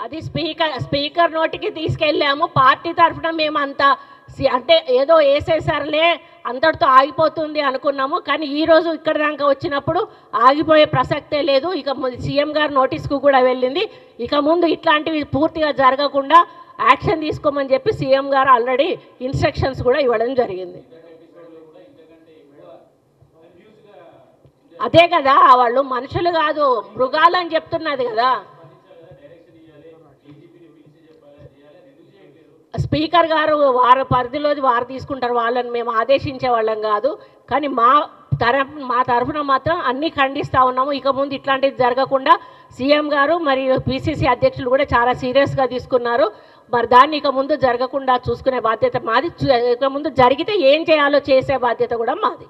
అది స్పీకర్ నోటికి తీసుకెళ్ళాము. పార్టీ తరఫున మేము అంత అంటే ఏదో వేసేసారులే అంతటితో ఆగిపోతుంది అనుకున్నాము. కానీ ఈరోజు ఇక్కడ దాకా వచ్చినప్పుడు ఆగిపోయే ప్రసక్తే లేదు. ఇక సీఎం గారు నోటీస్కు కూడా వెళ్ళింది. ఇక ముందు ఇట్లాంటివి పూర్తిగా జరగకుండా యాక్షన్ తీసుకోమని చెప్పి సీఎం గారు ఆల్రెడీ ఇన్స్ట్రక్షన్స్ కూడా ఇవ్వడం జరిగింది. అదే కదా, వాళ్ళు మనుషులు కాదు మృగాలు అని చెప్తున్నది కదా. స్పీకర్ గారు వారి పరిధిలోది వారు తీసుకుంటారు, వాళ్ళని మేము ఆదేశించే వాళ్ళం కాదు. కానీ మా తరఫున మాత్రం అన్నీ ఖండిస్తూ ఉన్నాము. ఇక ముందు ఇట్లాంటిది జరగకుండా సీఎం గారు మరియు పిసిసి అధ్యక్షులు కూడా చాలా సీరియస్గా తీసుకున్నారు. మరి దాన్ని ఇక ముందు జరగకుండా చూసుకునే బాధ్యత మాది. ఇక ముందు జరిగితే ఏం చేయాలో చేసే బాధ్యత కూడా మాది.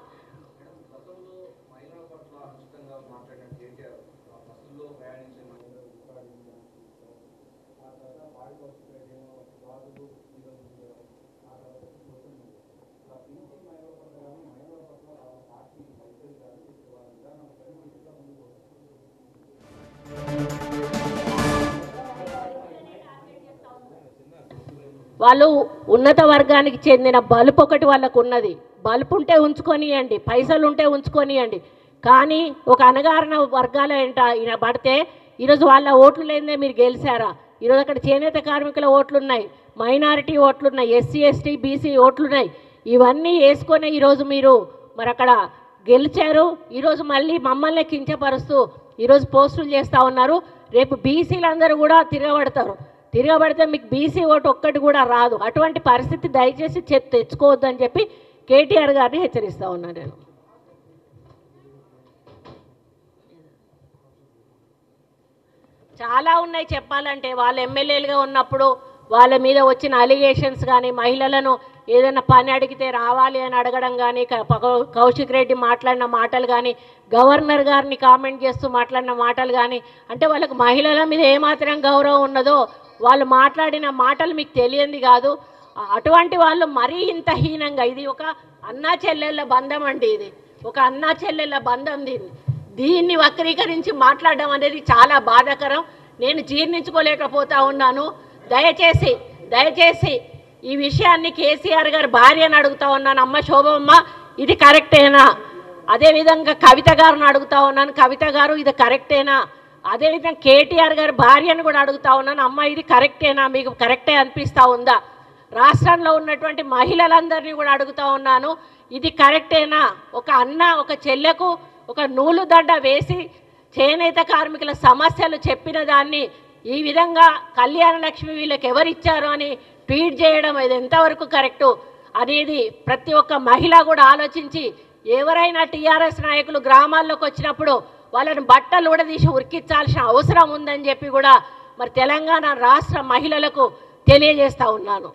వాళ్ళు ఉన్నత వర్గానికి చెందిన బలుపు ఒకటి వాళ్ళకు ఉన్నది. బలుపు ఉంటే ఉంచుకొనియండి, పైసలు ఉంటే ఉంచుకొనియండి. కానీ ఒక అణగారిన వర్గాల ఈయన పడితే ఈరోజు వాళ్ళ ఓట్లు లేదే మీరు గెలిచారా? ఈరోజు అక్కడ చేనేత కార్మికుల ఓట్లున్నాయి, మైనారిటీ ఓట్లున్నాయి, ఎస్సీ ఎస్టీ బీసీ ఓట్లున్నాయి. ఇవన్నీ వేసుకొని ఈరోజు మీరు మరి అక్కడ గెలిచారు. ఈరోజు మళ్ళీ మమ్మల్ని కించపరుస్తూ ఈరోజు పోస్టులు చేస్తూ ఉన్నారు. రేపు బీసీలందరూ కూడా తిరగబడితే మీకు బీసీ ఓటు ఒక్కటి కూడా రాదు. అటువంటి పరిస్థితి దయచేసి తెచ్చుకోవద్దు అని చెప్పి కేటీఆర్ గారిని హెచ్చరిస్తూ ఉన్నాను నేను. చాలా ఉన్నాయి చెప్పాలంటే. వాళ్ళు ఎమ్మెల్యేలుగా ఉన్నప్పుడు వాళ్ళ మీద వచ్చిన అలిగేషన్స్ కానీ, మహిళలను ఏదైనా పని అడిగితే రావాలి అని అడగడం కానీ, కౌశిక్ రెడ్డి మాట్లాడిన మాటలు కానీ, గవర్నర్ గారిని కామెంట్ చేస్తూ మాట్లాడిన మాటలు కానీ, అంటే వాళ్ళకు మహిళల మీద ఏమాత్రం గౌరవం ఉన్నదో వాళ్ళు మాట్లాడిన మాటలు మీకు తెలియంది కాదు. అటువంటి వాళ్ళు మరీ ఇంత హీనంగా, ఇది ఒక అన్నా చెల్లెళ్ళ బంధం అండి, ఇది ఒక అన్నా చెల్లెళ్ళ బంధం. దీన్ని వక్రీకరించి మాట్లాడడం అనేది చాలా బాధాకరం. నేను జీర్ణించుకోలేకపోతా ఉన్నాను. దయచేసి ఈ విషయాన్ని కేసీఆర్ గారి భార్యను అడుగుతా ఉన్నాను. అమ్మ శోభమ్మ, ఇది కరెక్టేనా? అదేవిధంగా కవిత గారిని అడుగుతా ఉన్నాను, కవిత గారు ఇది కరెక్టేనా? అదేవిధంగా కేటీఆర్ గారి భార్యను కూడా అడుగుతా ఉన్నాను, అమ్మ ఇది కరెక్టేనా? మీకు కరెక్టే అనిపిస్తూ ఉందా? రాష్ట్రంలో ఉన్నటువంటి మహిళలందరినీ కూడా అడుగుతా ఉన్నాను, ఇది కరెక్టేనా? ఒక అన్న ఒక చెల్లెకు ఒక నూలు దండ వేసి చేనేత కార్మికుల సమస్యలు చెప్పిన దాన్ని ఈ విధంగా కళ్యాణ లక్ష్మి వీళ్ళకి ఎవరిచ్చారు అని ట్వీట్ చేయడం ఇది ఎంతవరకు కరెక్టు అనేది ప్రతి ఒక్క మహిళ కూడా ఆలోచించి, ఎవరైనా టీఆర్ఎస్ నాయకులు గ్రామాల్లోకి వచ్చినప్పుడు వాళ్ళని బట్టలు కూడా తీసి ఉరికించాల్సిన అవసరం ఉందని చెప్పి కూడా మరి తెలంగాణ రాష్ట్ర మహిళలకు తెలియజేస్తూ ఉన్నాను.